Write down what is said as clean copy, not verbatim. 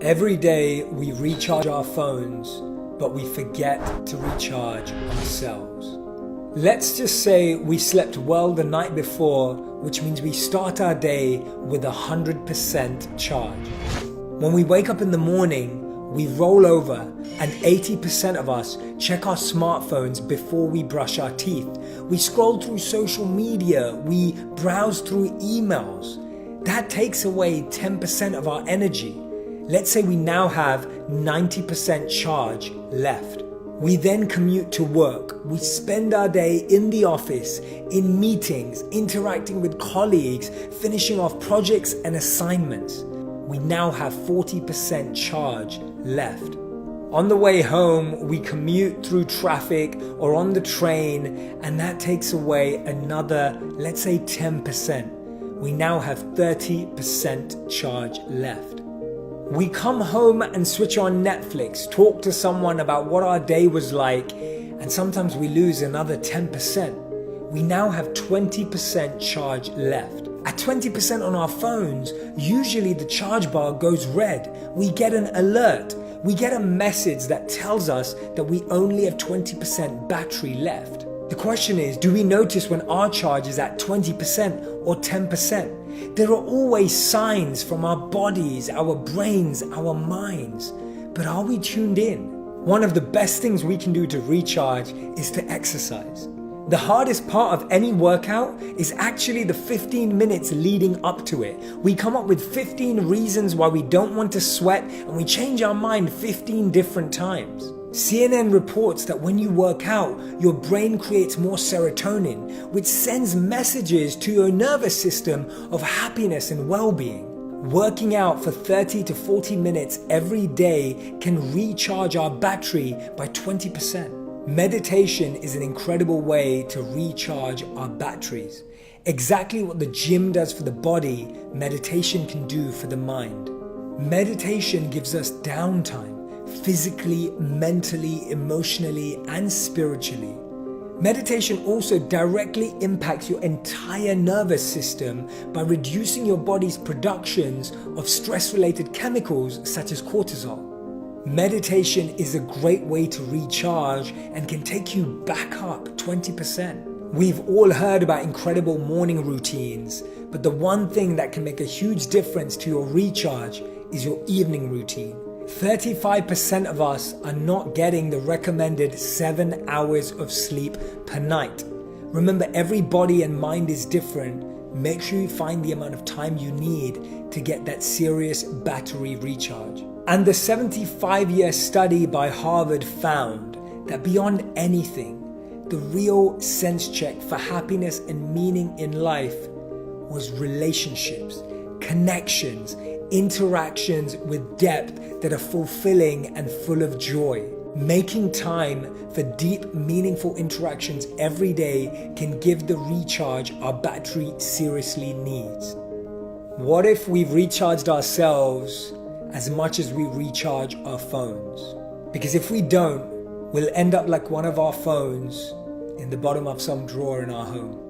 Every day we recharge our phones, but we forget to recharge ourselves. Let's just say we slept well the night before, which means we start our day with 100% charge. When we wake up in the morning, we roll over and 80% of us check our smartphones before we brush our teeth. We scroll through social media, we browse through emails. That takes away 10% of our energy. Let's say we now have 90% charge left. We then commute to work. We spend our day in the office, in meetings, interacting with colleagues, finishing off projects and assignments. We now have 40% charge left. On the way home, we commute through traffic or on the train, and that takes away another, let's say 10%. We now have 30% charge left. We come home and switch on Netflix, talk to someone about what our day was like, and sometimes we lose another 10%. We now have 20% charge left. At 20% on our phones, usually the charge bar goes red. We get an alert. We get a message that tells us that we only have 20% battery left. The question is, do we notice when our charge is at 20% or 10%? There are always signs from our bodies, our brains, our minds. But are we tuned in? One of the best things we can do to recharge is to exercise. The hardest part of any workout is actually the 15 minutes leading up to it. We come up with 15 reasons why we don't want to sweat, and we change our mind 15 different times. CNN reports that when you work out, your brain creates more serotonin, which sends messages to your nervous system of happiness and well-being. Working out for 30 to 40 minutes every day can recharge our battery by 20%. Meditation is an incredible way to recharge our batteries. Exactly what the gym does for the body, meditation can do for the mind. Meditation gives us downtime. Physically, mentally, emotionally, and spiritually. Meditation also directly impacts your entire nervous system by reducing your body's productions of stress-related chemicals such as cortisol. Meditation is a great way to recharge and can take you back up 20%. We've all heard about incredible morning routines, but the one thing that can make a huge difference to your recharge is your evening routine. 35% of us are not getting the recommended 7 hours of sleep per night. Remember, every body and mind is different. Make sure you find the amount of time you need to get that serious battery recharge. And the 75-year study by Harvard found that beyond anything, the real sense check for happiness and meaning in life was relationships, connections, interactions with depth that are fulfilling and full of joy. Making time for deep, meaningful interactions every day can give the recharge our battery seriously needs. What if we've recharged ourselves as much as we recharge our phones? Because if we don't, we'll end up like one of our phones in the bottom of some drawer in our home.